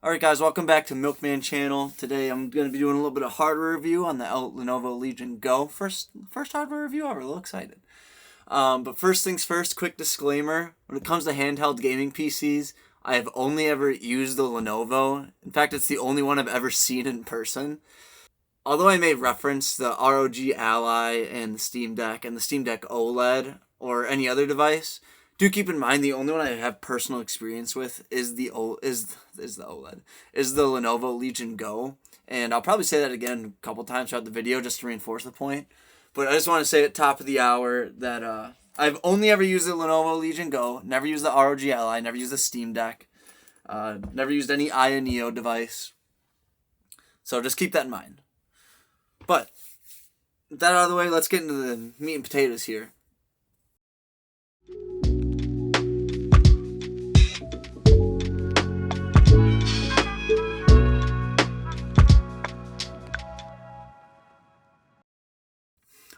Alright guys, welcome back to Milkman Channel. Today I'm going to be doing a little bit of hardware review on the Lenovo Legion Go. First hardware review ever, a little excited. But first things first, quick disclaimer. When it comes to handheld gaming PCs, I have only ever used the Lenovo. In fact, it's the only one I've ever seen in person. Although I may reference the ROG Ally and the Steam Deck and the Steam Deck OLED or any other device, do keep in mind the only one I have personal experience with is the OLED, is the Lenovo Legion Go, and I'll probably say that again a couple times throughout the video just to reinforce the point. But I just want to say at top of the hour that I've only ever used the Lenovo Legion Go, never used the ROG Ally, never used the Steam Deck, never used any Aya Neo device. So just keep that in mind. But with that out of the way, let's get into the meat and potatoes here.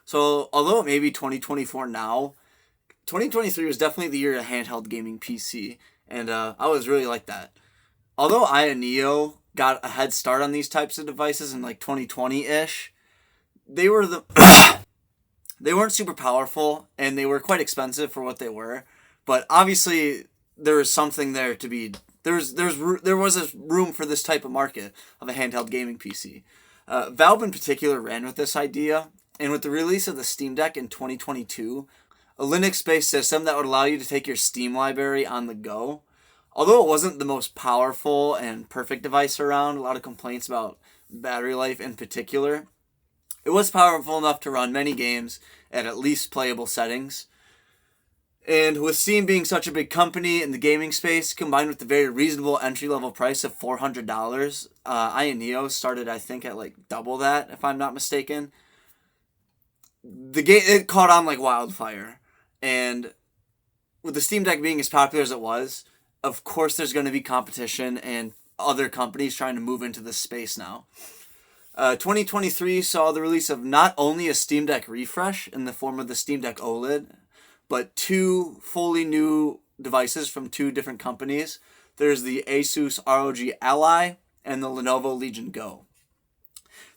So, although it may be 2024 now, 2023 was definitely the year of handheld gaming PC, and I was really like that. Although Aya Neo got a head start on these types of devices in like 2020-ish, they were they weren't super powerful, and they were quite expensive for what they were. But obviously, there was something there to be. There was a room for this type of market of a handheld gaming PC. Valve in particular ran with this idea, and with the release of the Steam Deck in 2022, a Linux-based system that would allow you to take your Steam library on the go. Although it wasn't the most powerful and perfect device around, a lot of complaints about battery life in particular, it was powerful enough to run many games at least playable settings. And with Steam being such a big company in the gaming space, combined with the very reasonable entry-level price of $400, Aya Neo started, I think, at like double that, if I'm not mistaken. The game, it caught on like wildfire, and with the Steam Deck being as popular as it was, of course there's going to be competition and other companies trying to move into this space now. 2023 saw the release of not only a Steam Deck refresh in the form of the Steam Deck OLED, but two fully new devices from two different companies. There's the Asus ROG Ally and the Lenovo Legion Go.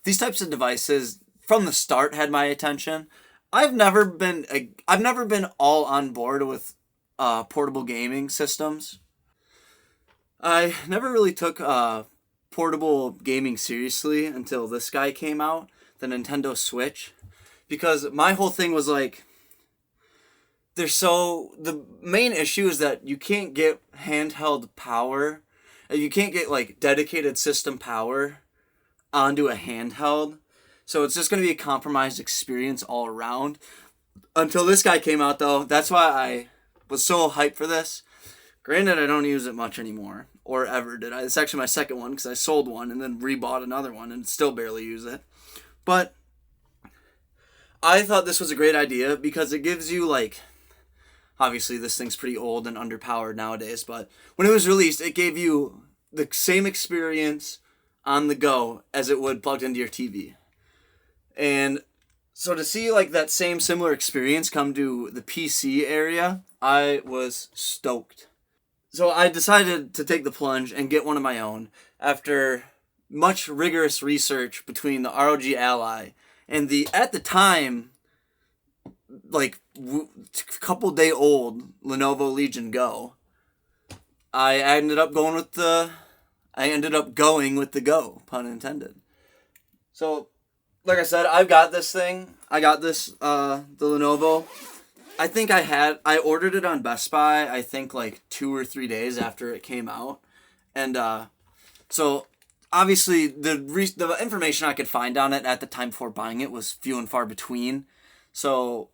These types of devices from the start had my attention. I've never been all on board with portable gaming systems. I never really took portable gaming seriously until this guy came out, the Nintendo Switch, because my whole thing was like, the main issue is that you can't get handheld power, you can't get like dedicated system power onto a handheld. So it's just going to be a compromised experience all around. Until this guy came out, though, that's why I was so hyped for this. Granted, I don't use it much anymore, or ever did I. It's actually my second one because I sold one and then rebought another one and still barely use it. But I thought this was a great idea because it gives you like, obviously this thing's pretty old and underpowered nowadays, but when it was released, it gave you the same experience on the go as it would plugged into your TV. And so to see like that same similar experience come to the PC area, I was stoked. So I decided to take the plunge and get one of my own after much rigorous research between the ROG Ally and the, at the time, like couple day old Lenovo Legion Go. I ended up going with the Go, pun intended. So like I said, I've got this thing. I got this, the Lenovo. I think I ordered it on Best Buy, I think like 2 or 3 days after it came out. And so obviously the information I could find on it at the time before buying it was few and far between. So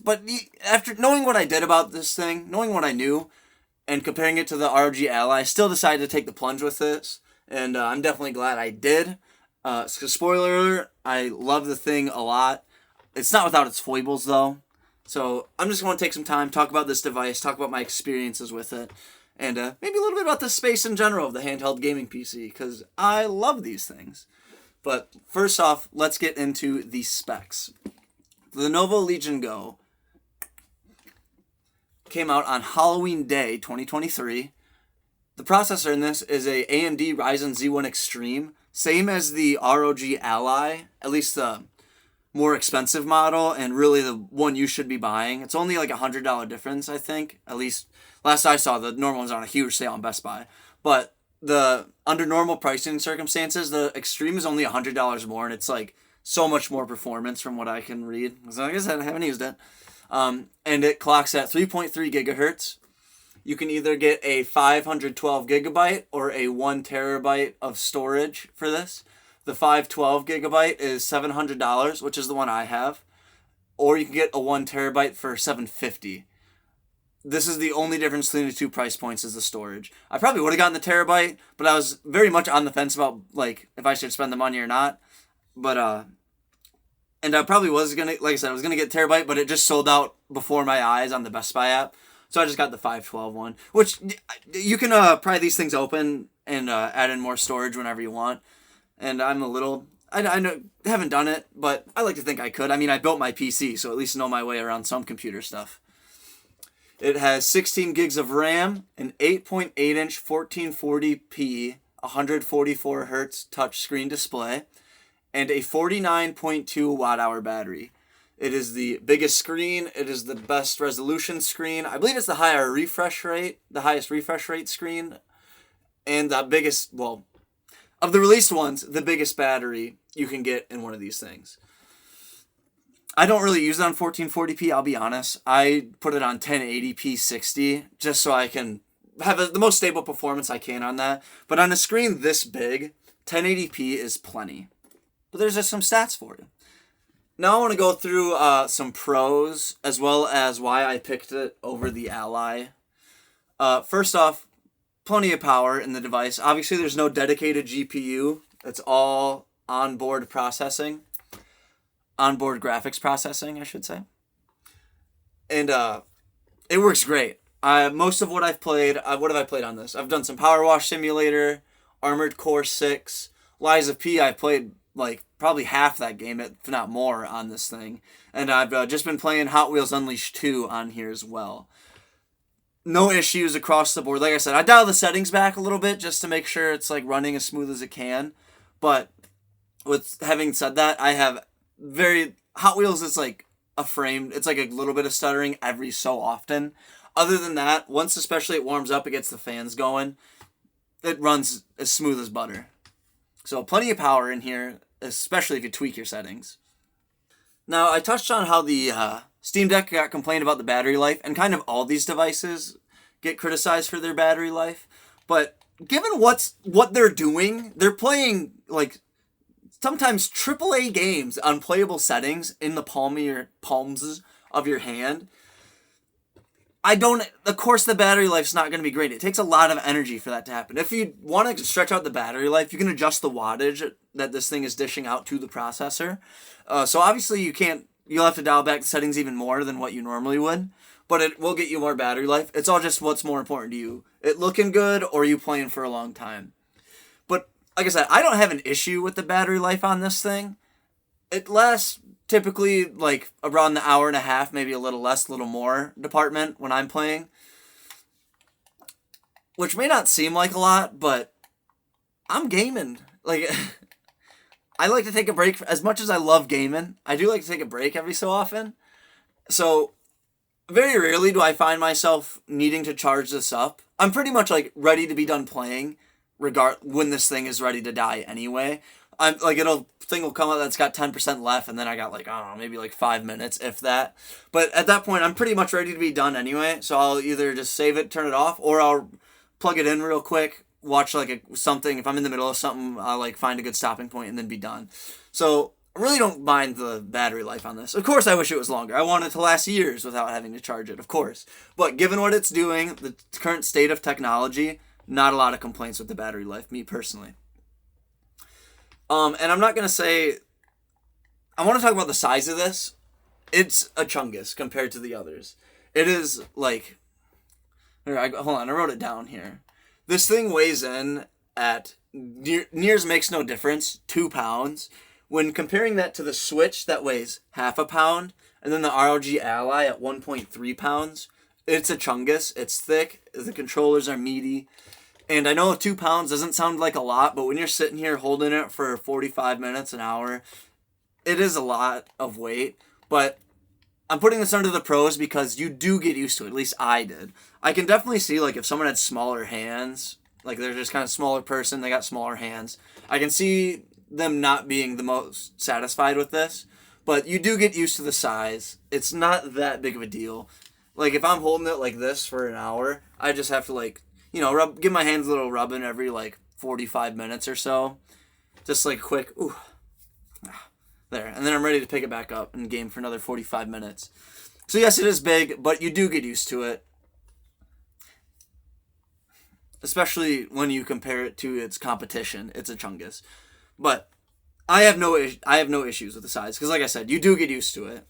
but after knowing what I did about this thing, knowing what I knew, and comparing it to the ROG Ally, I still decided to take the plunge with this. And I'm definitely glad I did. So spoiler alert, I love the thing a lot. It's not without its foibles, though. So I'm just going to take some time, talk about this device, talk about my experiences with it, and maybe a little bit about the space in general of the handheld gaming PC, because I love these things. But first off, let's get into the specs. The Lenovo Legion Go came out on Halloween Day 2023, The processor in this is a AMD Ryzen Z1 Extreme, same as the ROG Ally, at least the more expensive model, and really the one you should be buying. It's only like $100 difference, I think. At least last I saw, the normal one's on a huge sale on Best Buy. But under normal pricing circumstances, the Extreme is only $100 more, and it's like so much more performance from what I can read. Because like I said, I haven't used it. And it clocks at 3.3 gigahertz. You can either get a 512 gigabyte or a 1 terabyte of storage for this. The 512 gigabyte is $700, which is the one I have. Or you can get a 1 terabyte for $750. This is the only difference between the two price points is the storage. I probably would have gotten the terabyte, but I was very much on the fence about like if I should spend the money or not. But and I probably was gonna, like I said, I was gonna get terabyte, but it just sold out before my eyes on the Best Buy app. So I just got the 512 one, which you can pry these things open and add in more storage whenever you want. And I'm a little, I know, haven't done it, but I like to think I could. I mean, I built my PC, so at least know my way around some computer stuff. It has 16 gigs of RAM, an 8.8-inch 1440p, 144 hertz touchscreen display, and a 49.2 watt-hour battery. It is the biggest screen. It is the best resolution screen. I believe it's the highest refresh rate screen, and the biggest, well, of the released ones, the biggest battery you can get in one of these things. I don't really use it on 1440p, I'll be honest. I put it on 1080p 60 just so I can have the most stable performance I can on that. But on a screen this big, 1080p is plenty. But there's just some stats for you. Now I want to go through some pros as well as why I picked it over the Ally. First off, plenty of power in the device. Obviously, there's no dedicated GPU. It's all onboard processing. Onboard graphics processing, I should say. And it works great. Most of what I've played, what have I played on this? I've done some Power Wash Simulator, Armored Core 6, Lies of P. I've played like probably half that game, if not more, on this thing. And I've just been playing Hot Wheels Unleashed 2 on here as well. No issues across the board. Like I said, I dial the settings back a little bit just to make sure it's like running as smooth as it can. But with having said that, I have Hot Wheels is like a frame. It's like a little bit of stuttering every so often. Other than that, once especially it warms up, it gets the fans going, it runs as smooth as butter. So plenty of power in here, especially if you tweak your settings. Now, I touched on how the Steam Deck got complained about the battery life, and kind of all these devices get criticized for their battery life. But given what they're doing, they're playing like sometimes AAA games on playable settings in the palms of your hand. Of course the battery life's not going to be great. It takes a lot of energy for that to happen. If you want to stretch out the battery life, you can adjust the wattage that this thing is dishing out to the processor. So obviously you'll have to dial back the settings even more than what you normally would, but it will get you more battery life. It's all just what's more important to you. It looking good or you playing for a long time. But like I said, I don't have an issue with the battery life on this thing. It lasts typically like around the hour and a half, maybe a little less, a little more department when I'm playing. Which may not seem like a lot, but I'm gaming. Like, I like to take a break. As much as I love gaming, I do like to take a break every so often. So, very rarely do I find myself needing to charge this up. I'm pretty much like ready to be done playing when this thing is ready to die anyway. I'm like thing will come out that's got 10% left, and then I got like, I don't know, maybe like 5 minutes, if that. But at that point, I'm pretty much ready to be done anyway. So I'll either just save it, turn it off, or I'll plug it in real quick, watch like something. If I'm in the middle of something, I'll like find a good stopping point and then be done. So I really don't mind the battery life on this. Of course, I wish it was longer. I want it to last years without having to charge it, of course. But given what it's doing, the current state of technology, not a lot of complaints with the battery life, me personally. And I'm not going to say, I want to talk about the size of this. It's a chungus compared to the others. It is like, hold on, I wrote it down here. This thing weighs in at, nears makes no difference, 2 pounds. When comparing that to the Switch that weighs half a pound, and then the ROG Ally at 1.3 pounds, it's a chungus. It's thick. The controllers are meaty. And I know 2 pounds doesn't sound like a lot, but when you're sitting here holding it for 45 minutes, an hour, it is a lot of weight. But I'm putting this under the pros because you do get used to it. At least I did. I can definitely see, like, if someone had smaller hands, like they're just kind of smaller person, they got smaller hands, I can see them not being the most satisfied with this. But you do get used to the size. It's not that big of a deal. Like, if I'm holding it like this for an hour, I just have to, like, give my hands a little rubbing every, like, 45 minutes or so. Just, like, quick, ooh, there. And then I'm ready to pick it back up and game for another 45 minutes. So, yes, it is big, but you do get used to it. Especially when you compare it to its competition. It's a Chungus. But I have no issues with the size. Because, like I said, you do get used to it.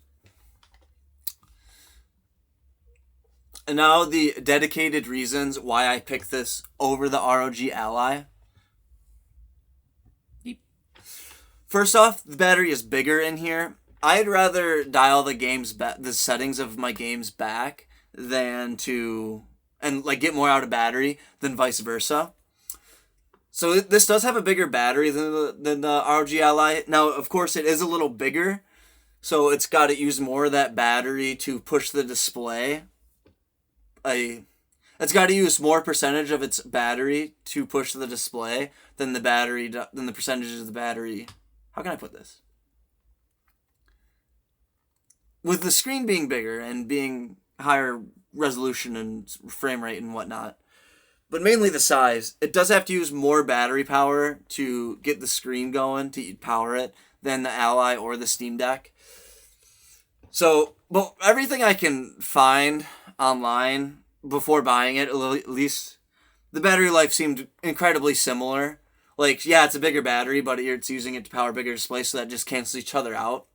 And now the dedicated reasons why I picked this over the ROG Ally. First off, the battery is bigger in here. I'd rather dial the settings of my games back than get more out of battery than vice versa. So this does have a bigger battery than the ROG Ally. Now, of course, it is a little bigger, so it's got to use more of that battery to push the display. It's got to use more percentage of its battery to push the display than the percentages of the battery. How can I put this? With the screen being bigger and being higher resolution and frame rate and whatnot, but mainly the size, it does have to use more battery power to get the screen going, to power it, than the Ally or the Steam Deck. So, but everything I can find online before buying it, at least the battery life seemed incredibly similar. Like, yeah, it's a bigger battery, but it's using it to power bigger displays, so that just cancels each other out.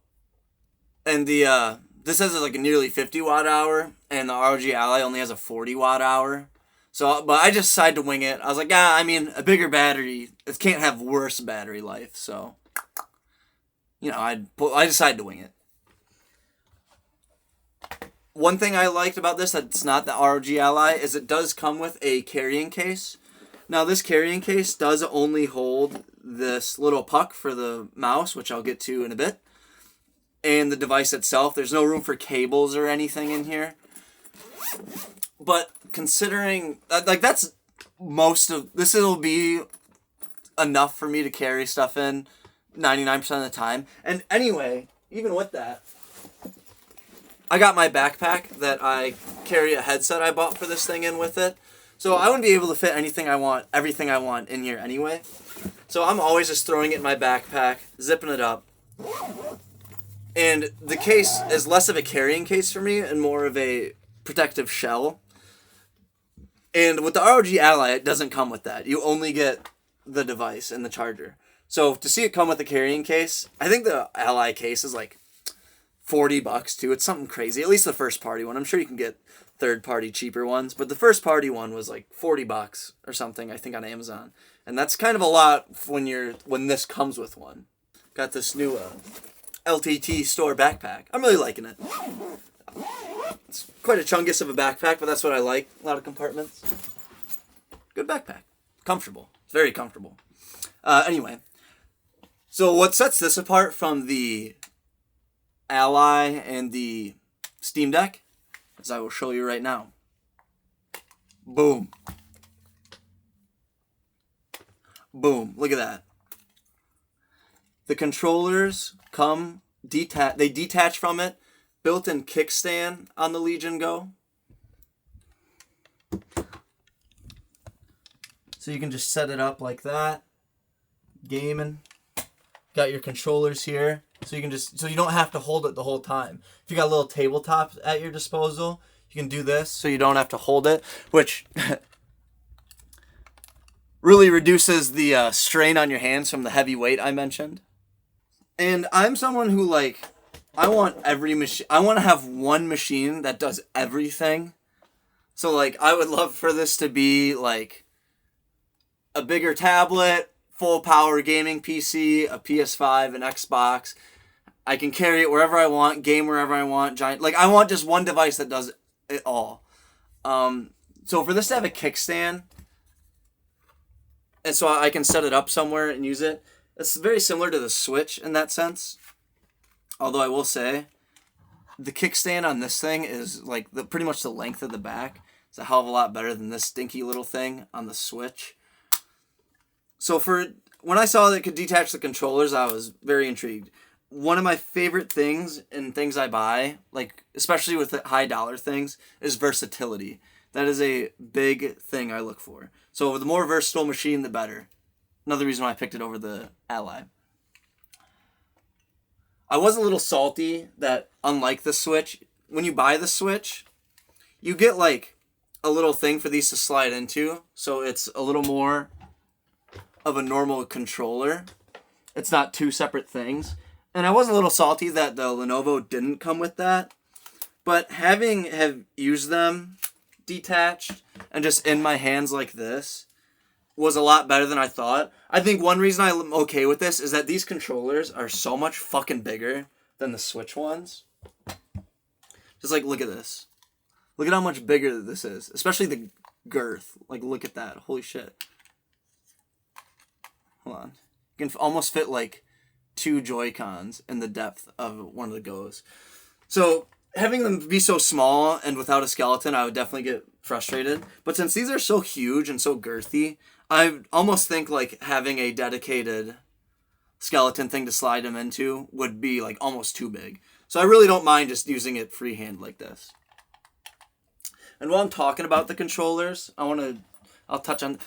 And this has like a nearly 50 watt hour, and the ROG Ally only has a 40 watt hour. So, but I just decided to wing it. I was like, yeah, I mean, a bigger battery, it can't have worse battery life. So, I decided to wing it. One thing I liked about this that's not the ROG Ally is it does come with a carrying case. Now, this carrying case does only hold this little puck for the mouse, which I'll get to in a bit, and the device itself. There's no room for cables or anything in here. But considering, that's most of this, it'll be enough for me to carry stuff in 99% of the time. And anyway, even with that, I got my backpack that I carry a headset I bought for this thing in with it. So I wouldn't be able to fit everything I want in here anyway. So I'm always just throwing it in my backpack, zipping it up. And the case is less of a carrying case for me and more of a protective shell. And with the ROG Ally, it doesn't come with that. You only get the device and the charger. So to see it come with a carrying case, I think the Ally case is like $40 too. It's something crazy. At least the first party one. I'm sure you can get third party cheaper ones, but the first party one was like $40 or something, I think, on Amazon. And that's kind of a lot when this comes with one. Got this new LTT store backpack. I'm really liking it. It's quite a chungus of a backpack, but that's what I like. A lot of compartments. Good backpack. Comfortable. It's very comfortable. Anyway, so what sets this apart from the Ally and the Steam Deck, as I will show you right now. Boom. Boom. Look at that. The controllers they detach from it. Built-in kickstand on the Legion Go. So you can just set it up like that. Gaming. Got your controllers here. So you don't have to hold it the whole time. If you got a little tabletop at your disposal, you can do this so you don't have to hold it, which really reduces the strain on your hands from the heavy weight I mentioned. And I'm someone who, I want every machine. I want to have one machine that does everything. So, I would love for this to be, a bigger tablet, full power gaming PC, a PS5, an Xbox. I can carry it wherever I want, game wherever I want, giant. I want just one device that does it all. So for this to have a kickstand, and so I can set it up somewhere and use it. It's very similar to the Switch in that sense. Although I will say, the kickstand on this thing is like pretty much the length of the back. It's a hell of a lot better than this stinky little thing on the Switch. So when I saw that it could detach the controllers, I was very intrigued. One of my favorite things in things I buy, like especially with the high dollar things, is versatility. That is a big thing I look for. So the more versatile machine, the better. Another reason why I picked it over the Ally. I was a little salty that unlike the Switch, when you buy the Switch, you get like a little thing for these to slide into. So it's a little more of a normal controller. It's not two separate things. And I was a little salty that the Lenovo didn't come with that. But having have used them detached and just in my hands like this was a lot better than I thought. I think one reason I'm okay with this is that these controllers are so much fucking bigger than the Switch ones. Just like, look at this. Look at how much bigger this is. Especially the girth. Like, look at that. Holy shit. Hold on. You can almost fit like 2 Joy-Cons in the depth of one of the Go's. So having them be so small and without a skeleton, I would definitely get frustrated. But since these are so huge and so girthy, I almost think like having a dedicated skeleton thing to slide them into would be like almost too big. So I really don't mind just using it freehand like this. And while I'm talking about the controllers, I'll touch on,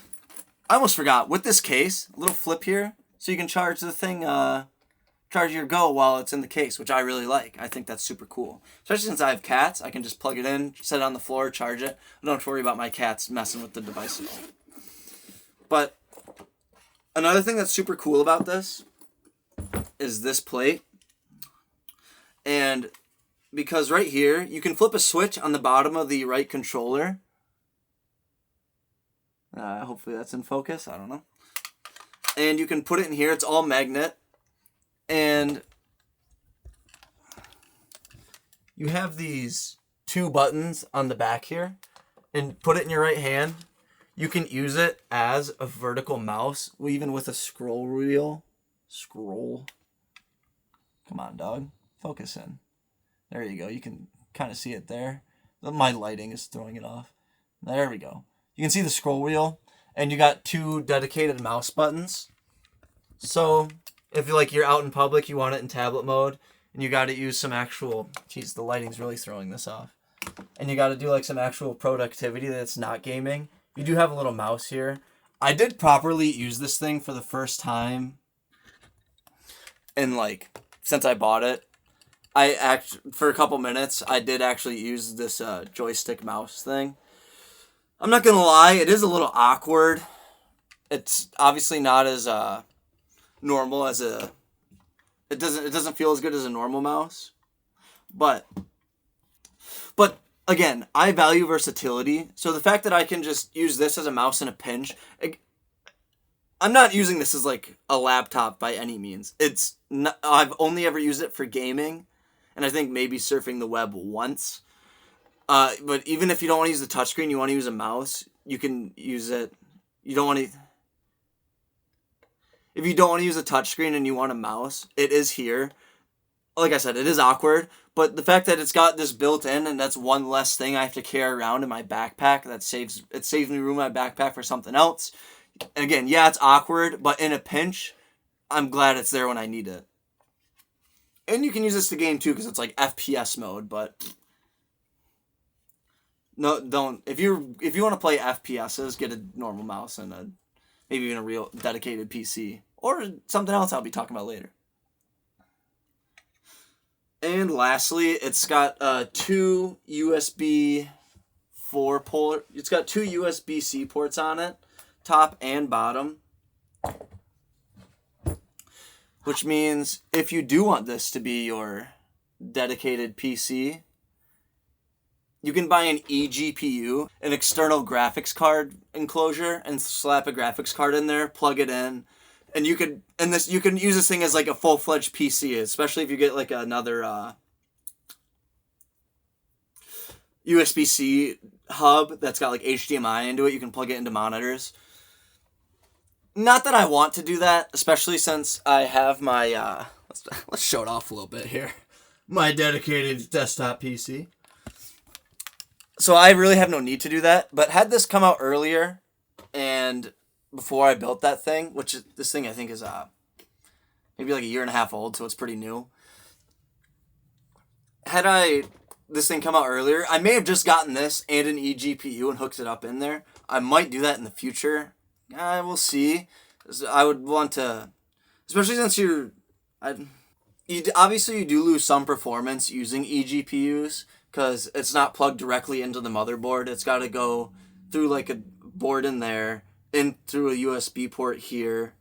I almost forgot, with this case, a little flip here, so you can charge the thing, charge your Go while it's in the case, which I really like. I think that's super cool. Especially since I have cats, I can just plug it in, set it on the floor, charge it. I don't have to worry about my cats messing with the device at all. But another thing that's super cool about this is this plate. And because right here, you can flip a switch on the bottom of the right controller. Hopefully that's in focus. I don't know. And you can put it in here. It's all magnet. And you have these 2 buttons on the back here. And put it in your right hand. You can use it as a vertical mouse, even with a scroll wheel. Scroll. Come on, dog. Focus in. There you go. You can kind of see it there. My lighting is throwing it off. There we go. You can see the scroll wheel, and you got 2 dedicated mouse buttons. So if you're out in public, you want it in tablet mode, and you got to use some actual, geez, the lighting's really throwing this off. And you got to do like some actual productivity that's not gaming. You do have a little mouse here. I did properly use this thing for the first time in since I bought it. For a couple minutes, I did actually use this joystick mouse thing. I'm not gonna lie, it is a little awkward. It's obviously not as normal as it doesn't feel as good as a normal mouse. But again, I value versatility. So the fact that I can just use this as a mouse in a pinch, I'm not using this as like a laptop by any means. I've only ever used it for gaming, and I think maybe surfing the web once. But even if you don't want to use the touchscreen, you want to use a mouse, you can use it. If you don't want to use a touchscreen and you want a mouse, it is here. Like I said, it is awkward, but the fact that it's got this built in, and that's one less thing I have to carry around in my backpack, it saves me room in my backpack for something else. And again, yeah, it's awkward, but in a pinch, I'm glad it's there when I need it. And you can use this to game too, because it's like FPS mode, but no, don't. If you want to play FPSs, get a normal mouse and maybe even a real dedicated PC. Or something else I'll be talking about later. And lastly, it's got 2 USB 4 port. It's got 2 USB-C ports on it, top and bottom. Which means if you do want this to be your dedicated PC, you can buy an eGPU, an external graphics card enclosure, and slap a graphics card in there, plug it in, and you can use this thing as like a full-fledged PC, especially if you get like another USB-C hub that's got like HDMI into it. You can plug it into monitors. Not that I want to do that, especially since I have my, let's show it off a little bit here. My dedicated desktop PC. So I really have no need to do that, but had this come out earlier and before I built that thing, which this thing I think is maybe like a year and a half old, so it's pretty new. Had this thing come out earlier, I may have just gotten this and an eGPU and hooked it up in there. I might do that in the future. We'll see. I would want to, especially since obviously you do lose some performance using eGPUs because it's not plugged directly into the motherboard. It's got to go through like a board in there, in through a USB port here.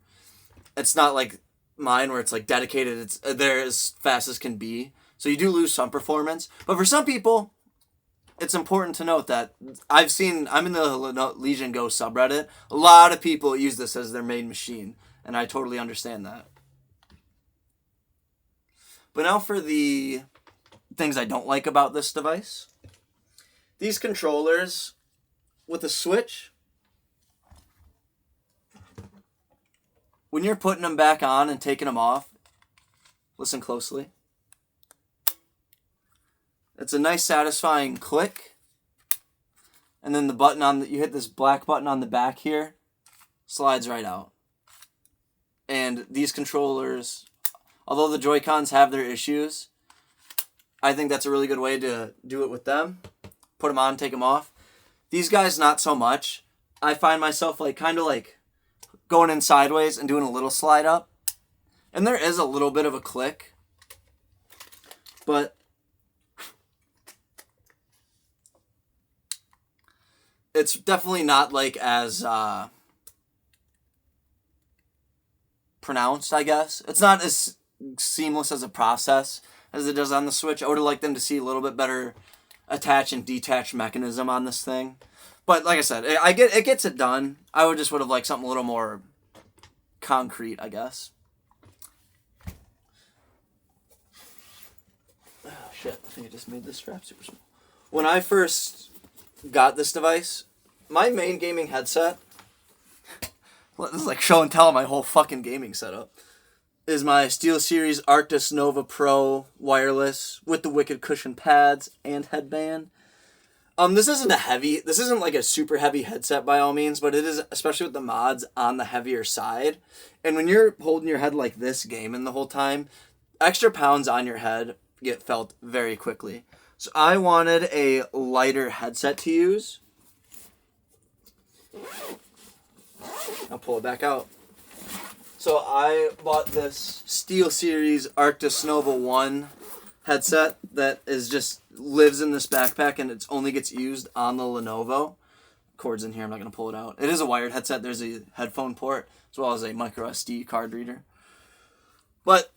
It's not like mine where it's like dedicated. It's there as fast as can be. So you do lose some performance. But for some people, it's important to note that I'm in the Lenovo Legion Go subreddit. A lot of people use this as their main machine, and I totally understand that. But now for the things I don't like about this device. These controllers with a switch, when you're putting them back on and taking them off, listen closely. It's a nice satisfying click. And then the button you hit this black button on the back here, slides right out. And these controllers, although the Joy-Cons have their issues, I think that's a really good way to do it with them. Put them on, take them off. These guys, not so much. I find myself kind of going in sideways and doing a little slide up. And there is a little bit of a click. But it's definitely not as pronounced, I guess. It's not as seamless as a process as it does on the Switch. I would have liked them to see a little bit better attach and detach mechanism on this thing. But like I said, it gets it done. I would have liked something a little more concrete, I guess. Oh shit, I think I just made this strap super small. When I first got this device, my main gaming headset, this is like show and tell my whole fucking gaming setup, is my SteelSeries Arctis Nova Pro wireless with the wicked cushion pads and headband. This isn't like a super heavy headset by all means, but it is, especially with the mods, on the heavier side. And when you're holding your head like this gaming the whole time, extra pounds on your head get felt very quickly. So I wanted a lighter headset to use. I'll pull it back out. So I bought this SteelSeries Arctis Nova 1 headset that lives in this backpack and it only gets used on the Lenovo. Cord's in here, I'm not going to pull it out. It is a wired headset. There's a headphone port as well as a micro SD card reader. But,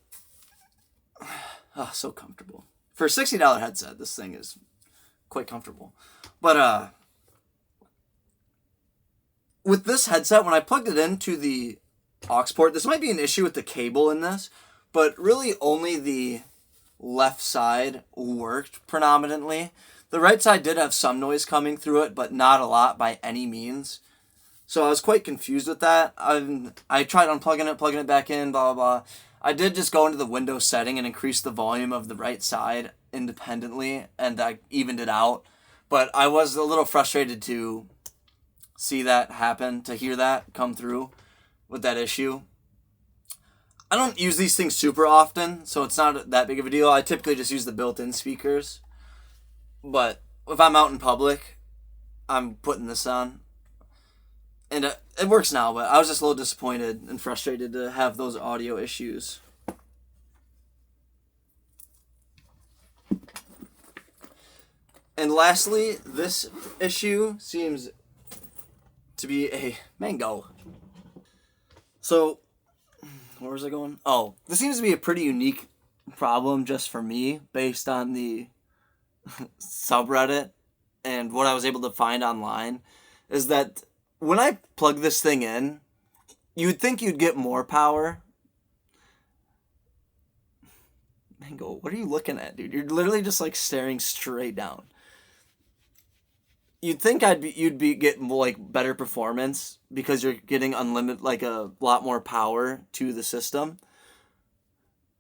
so comfortable. For a $60 headset, this thing is quite comfortable. But, with this headset, when I plugged it into the aux port, this might be an issue with the cable in this, but really only the left side worked predominantly. The right side did have some noise coming through it, but not a lot by any means. So I was quite confused with that. I tried unplugging it, plugging it back in, blah, blah, blah. I did just go into the Windows setting and increase the volume of the right side independently, and I evened it out. But I was a little frustrated to see that happen, to hear that come through with that issue. I don't use these things super often, so it's not that big of a deal. I typically just use the built-in speakers. But if I'm out in public, I'm putting this on. And it works now, but I was just a little disappointed and frustrated to have those audio issues. And lastly, this issue seems to be a mango. So, where was I going? Oh, this seems to be a pretty unique problem just for me based on the subreddit and what I was able to find online, is that when I plug this thing in, you'd think you'd get more power. Mango, what are you looking at, dude? You're literally just staring straight down. you'd think you'd be getting like better performance because you're getting unlimited, like a lot more power to the system,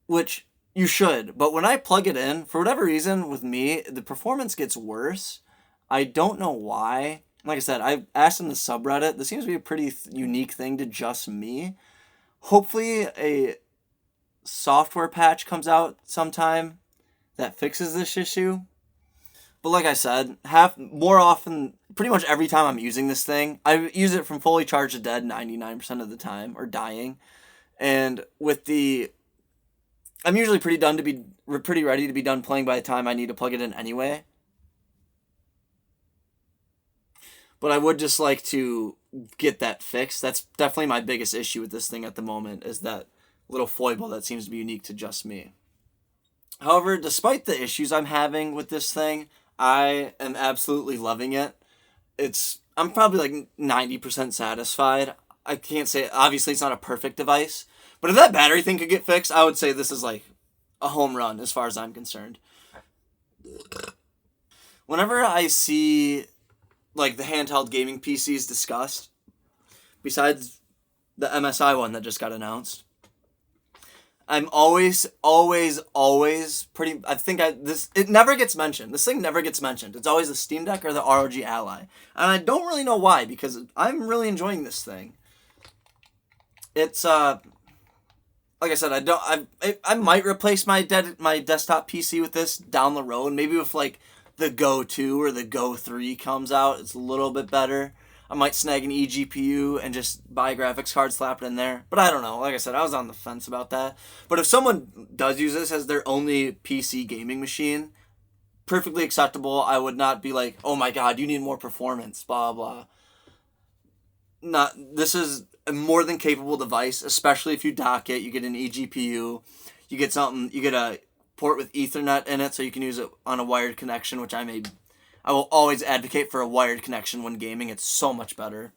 which you should. But when I plug it in, for whatever reason, with me, the performance gets worse. I don't know why. Like I said, I've asked in the subreddit. This seems to be a pretty unique thing to just me. Hopefully, a software patch comes out sometime that fixes this issue. But like I said, more often, pretty much every time I'm using this thing, I use it from fully charged to dead 99% of the time, or dying. And with the, I'm usually pretty ready to be done playing by the time I need to plug it in anyway. But I would just like to get that fixed. That's definitely my biggest issue with this thing at the moment, is that little foible that seems to be unique to just me. However, despite the issues I'm having with this thing, I am absolutely loving it. I'm probably like 90% satisfied. I can't say, obviously it's not a perfect device, but if that battery thing could get fixed, I would say this is like a home run as far as I'm concerned. Whenever I see like the handheld gaming PCs discussed, besides the MSI one that just got announced, I'm always pretty. It never gets mentioned. This thing never gets mentioned. It's always the Steam Deck or the ROG Ally, and I don't really know why, because I'm really enjoying this thing. It's like I said, I might replace my desktop PC with this down the road. Maybe with like the Go 2 or the Go 3 comes out, it's a little bit better. I might snag an eGPU and just buy a graphics card, slap it in there. But I don't know. Like I said, I was on the fence about that. But if someone does use this as their only PC gaming machine, perfectly acceptable. I would not be like, oh my god, you need more performance, blah, blah. This is a more than capable device, especially if you dock it. You get an eGPU. You get a port with Ethernet in it, so you can use it on a wired connection, which I will always advocate for a wired connection when gaming. It's so much better.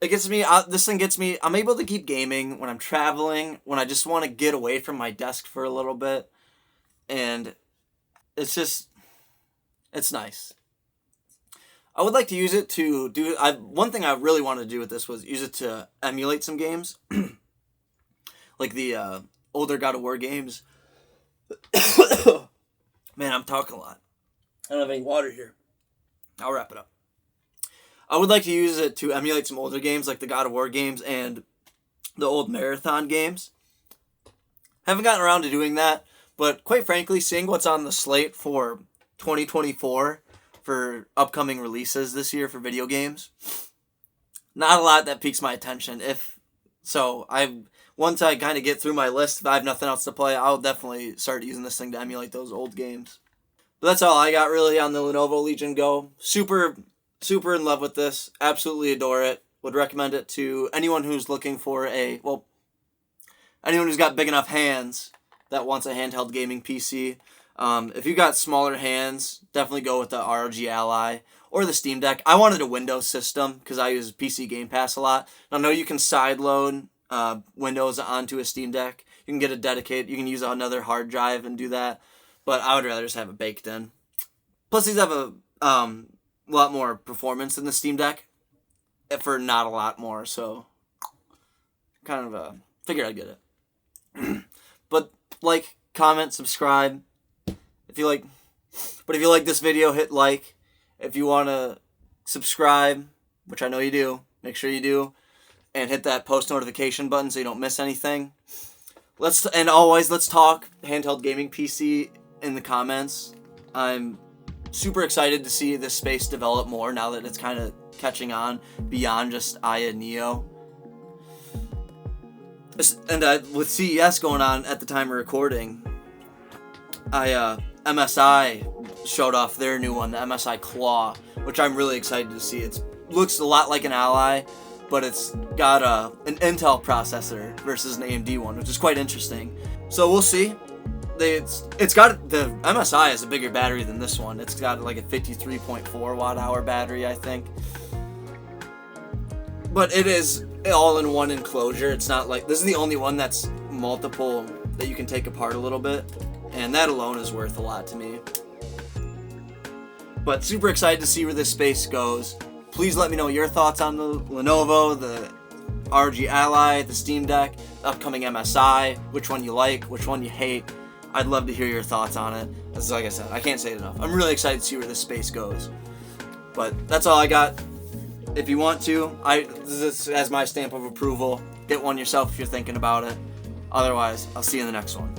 This thing gets me, I'm able to keep gaming when I'm traveling, when I just want to get away from my desk for a little bit. And it's nice. I would like to use it to do, one thing I really wanted to do with this was use it to emulate some games. Like the older God of War games. Man, I'm talking a lot. I don't have any water here. I'll wrap it up. I would like to use it to emulate some older games like the God of War games and the old Marathon games. Haven't gotten around to doing that, but quite frankly, seeing what's on the slate for 2024 for upcoming releases this year for video games, not a lot that piques my attention. Once I kind of get through my list, if I have nothing else to play, I'll definitely start using this thing to emulate those old games. But that's all I got really on the Lenovo Legion Go. Super in love with this. Absolutely adore it. Would recommend it to anyone who's looking for anyone who's got big enough hands that wants a handheld gaming PC. If you got smaller hands, definitely go with the ROG Ally or the Steam Deck. I wanted a Windows system because I use PC Game Pass a lot. I know you can sideload Windows onto a Steam Deck. You can get you can use another hard drive and do that. But I would rather just have it baked in. Plus, these have a lot more performance than the Steam Deck, for not a lot more. So, kind of figured I'd get it. But like, comment, subscribe. If you like this video, hit like. If you want to subscribe, which I know you do, make sure you do, and hit that post notification button so you don't miss anything. Let's talk handheld gaming PC in the comments. I'm super excited to see this space develop more now that it's kind of catching on beyond just Aya Neo. And with CES going on at the time of recording, MSI showed off their new one, the MSI Claw, which I'm really excited to see. It looks a lot like an Ally, but it's got an Intel processor versus an AMD one, which is quite interesting. So we'll see. It's got, the MSI has a bigger battery than this one. It's got like a 53.4 watt hour battery, I think. But it is all in one enclosure. It's not like, this is the only one that's multiple, that you can take apart a little bit. And that alone is worth a lot to me. But super excited to see where this space goes. Please let me know your thoughts on the Lenovo, the ROG Ally, the Steam Deck, the upcoming MSI, which one you like, which one you hate. I'd love to hear your thoughts on it. As like I said, I can't say it enough. I'm really excited to see where this space goes. But that's all I got. If you want to, this has my stamp of approval. Get one yourself if you're thinking about it. Otherwise, I'll see you in the next one.